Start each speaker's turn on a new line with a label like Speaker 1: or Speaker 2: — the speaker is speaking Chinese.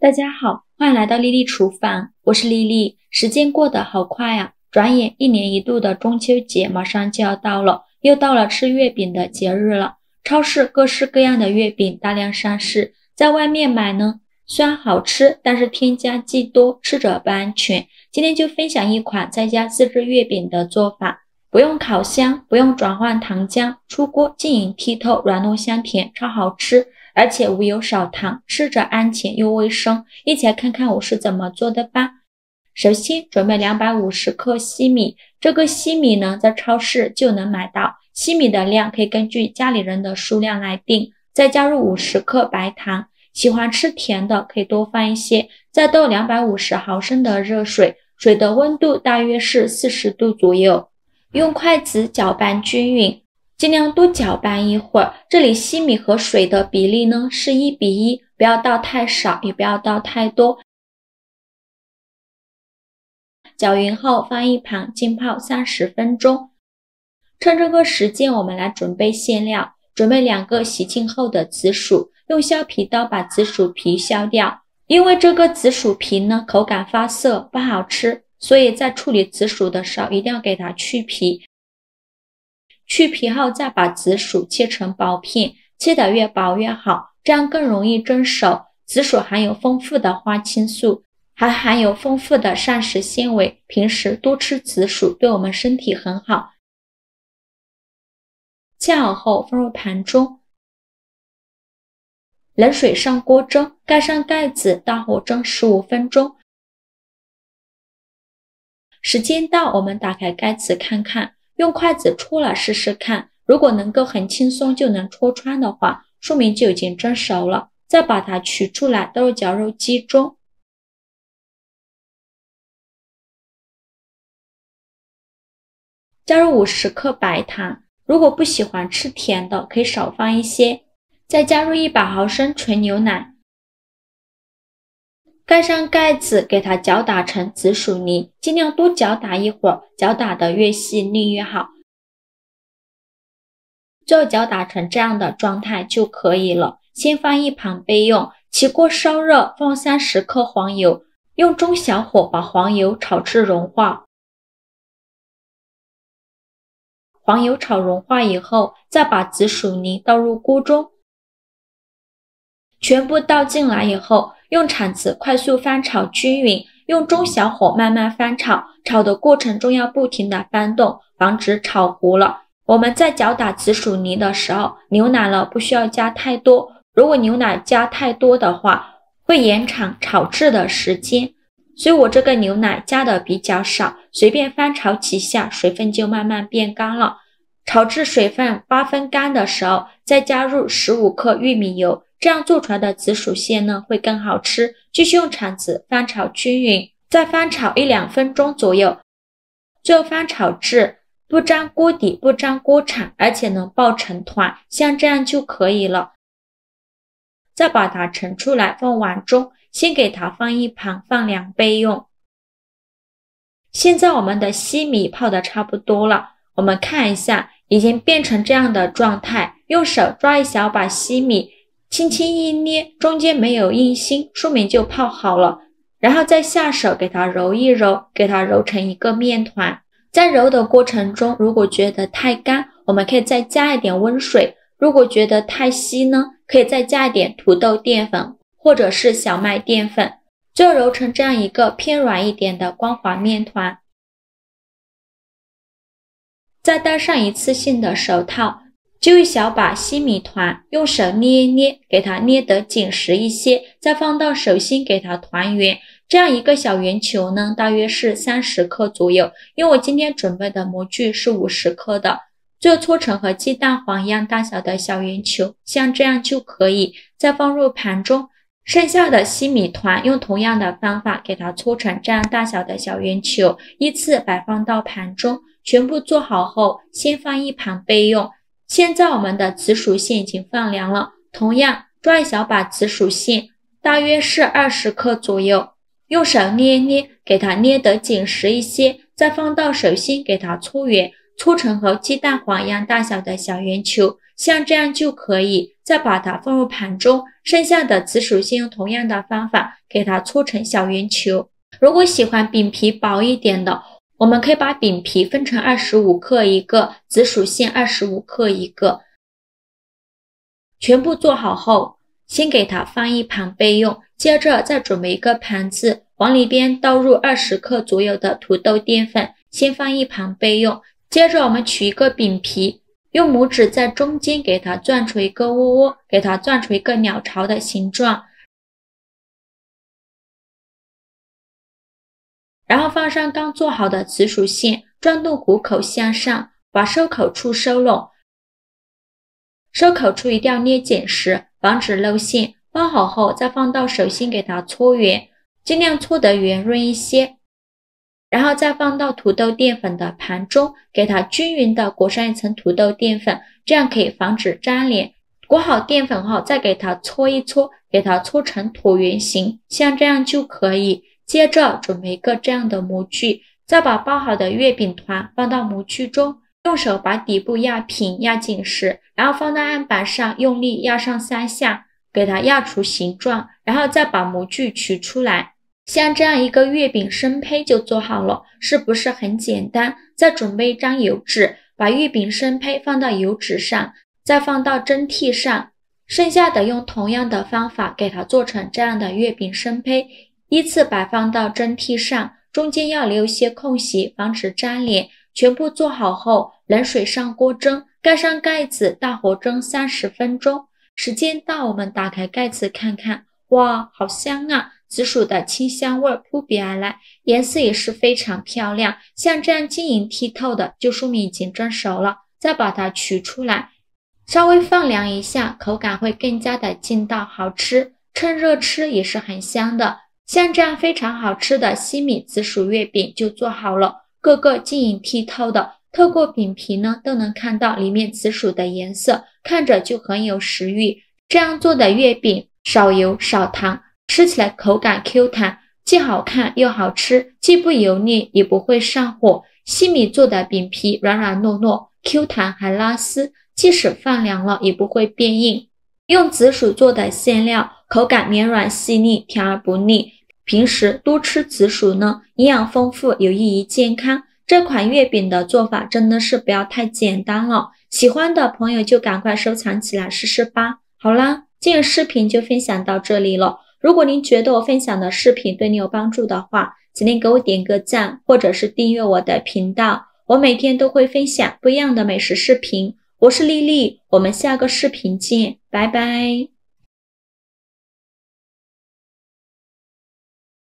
Speaker 1: 大家好，欢迎来到丽丽厨房，我是丽丽。时间过得好快啊，转眼1年1度的中秋节马上就要到了，又到了吃月饼的节日了。超市各式各样的月饼大量上市，在外面买呢，虽然好吃，但是添加剂多，吃者不安全。今天就分享一款在家自制月饼的做法，不用烤箱，不用转换糖浆，出锅晶莹剔透，软糯香甜，超好吃。而且无油少糖，吃着安全又卫生。一起来看看我是怎么做的吧。首先准备250克西米，这个西米呢在超市就能买到，西米的量可以根据家里人的数量来定。再加入50克白糖，喜欢吃甜的可以多放一些。再倒250毫升的热水，水的温度大约是40度左右，用筷子搅拌均匀。尽量多搅拌一会儿，这里西米和水的比例呢是1:1，不要倒太少，也不要倒太多。搅匀后放一旁浸泡30分钟。趁这个时间我们来准备馅料，准备2个洗净后的紫薯，用削皮刀把紫薯皮削掉。因为这个紫薯皮呢口感发涩不好吃，所以在处理紫薯的时候一定要给它去皮。去皮后再把紫薯切成薄片，切得越薄越好，这样更容易蒸熟。紫薯含有丰富的花青素，还含有丰富的膳食纤维，平时多吃紫薯对我们身体很好。切好后放入盘中，冷水上锅蒸，盖上盖子，大火蒸15分钟。时间到，我们打开盖子看看，用筷子戳了试试看，如果能够很轻松就能戳穿的话，说明就已经蒸熟了。再把它取出来，倒入绞肉机中。加入50克白糖，如果不喜欢吃甜的，可以少放一些。再加入100毫升纯牛奶，盖上盖子，给它搅打成紫薯泥，尽量多搅打一会儿，搅打得越细腻越好。最后搅打成这样的状态就可以了，先放一旁备用。起锅烧热，放30克黄油，用中小火把黄油炒至融化。黄油炒融化以后，再把紫薯泥倒入锅中，全部倒进来以后，用铲子快速翻炒均匀，用中小火慢慢翻炒，炒的过程中要不停地翻动，防止炒糊了。我们在搅打紫薯泥的时候，牛奶了不需要加太多，如果牛奶加太多的话，会延长炒制的时间，所以我这个牛奶加的比较少，随便翻炒几下，水分就慢慢变干了。炒至水分8分干的时候，再加入15克玉米油，这样做出来的紫薯馅呢会更好吃。继续用铲子翻炒均匀，再翻炒1-2分钟左右，最后翻炒至不粘锅底不粘锅铲，而且能爆成团，像这样就可以了。再把它盛出来放碗中，先给它放一旁，放2备用。现在我们的西米泡的差不多了，我们看一下，已经变成这样的状态，用手抓一小把西米，轻轻一捏，中间没有硬芯，说明就泡好了。然后再下手给它揉一揉，给它揉成一个面团。在揉的过程中，如果觉得太干，我们可以再加一点温水，如果觉得太稀呢，可以再加一点土豆淀粉或者是小麦淀粉，最后揉成这样一个偏软一点的光滑面团。再戴上一次性的手套，揪一小把西米团，用手捏一捏，给它捏得紧实一些，再放到手心给它团圆。这样一个小圆球呢，大约是30克左右，因为我今天准备的模具是50克的。最后搓成和鸡蛋黄一样大小的小圆球，像这样就可以。再放入盘中，剩下的西米团用同样的方法给它搓成这样大小的小圆球，依次摆放到盘中。全部做好后，先放一旁备用。现在我们的紫薯馅已经放凉了，同样抓一小把紫薯馅，大约是20克左右，用手捏一捏，给它捏得紧实一些，再放到手心给它搓圆，搓成和鸡蛋黄一样大小的小圆球，像这样就可以。再把它放入盘中，剩下的紫薯馅用同样的方法给它搓成小圆球。如果喜欢饼皮薄一点的，我们可以把饼皮分成25克一个，紫薯馅25克一个。全部做好后，先给它放一旁备用，接着再准备一个盘子，往里边倒入20克左右的土豆淀粉，先放一旁备用。接着我们取一个饼皮，用拇指在中间给它攥出一个窝窝，给它攥出一个鸟巢的形状，然后放上刚做好的紫薯馅，转动虎口向上，把收口处收拢，收口处一定要捏紧实，防止漏馅。包好后再放到手心给它搓圆，尽量搓得圆润一些，然后再放到土豆淀粉的盘中，给它均匀的裹上一层土豆淀粉，这样可以防止粘连。裹好淀粉后再给它搓一搓，给它搓成椭圆形，像这样就可以。接着准备一个这样的模具，再把包好的月饼团放到模具中，用手把底部压平压紧实，然后放到案板上用力压上3下，给它压出形状，然后再把模具取出来。像这样一个月饼生胚就做好了，是不是很简单？再准备一张油纸，把月饼生胚放到油纸上，再放到蒸屉上，剩下的用同样的方法给它做成这样的月饼生胚，依次摆放到蒸屉上，中间要留一些空隙，防止粘连。全部做好后，冷水上锅蒸，盖上盖子，大火蒸30分钟。时间到，我们打开盖子看看，哇，好香啊！紫薯的清香味扑鼻而来，颜色也是非常漂亮，像这样晶莹剔透的，就说明已经蒸熟了。再把它取出来，稍微放凉一下，口感会更加的劲道好吃，趁热吃也是很香的。像这样非常好吃的西米紫薯月饼就做好了，个个晶莹剔透的，透过饼皮呢都能看到里面紫薯的颜色，看着就很有食欲。这样做的月饼少油少糖，吃起来口感 Q 弹，既好看又好吃，既不油腻也不会上火。西米做的饼皮软软糯糯 Q 弹还拉丝，即使放凉了也不会变硬。用紫薯做的馅料口感绵软细腻，甜而不腻。平时多吃紫薯呢，营养丰富，有益于健康。这款月饼的做法真的是不要太简单了，喜欢的朋友就赶快收藏起来试试吧。好啦，今日视频就分享到这里了。如果您觉得我分享的视频对你有帮助的话，请您给我点个赞，或者是订阅我的频道。我每天都会分享不一样的美食视频。我是丽丽，我们下个视频见，拜拜。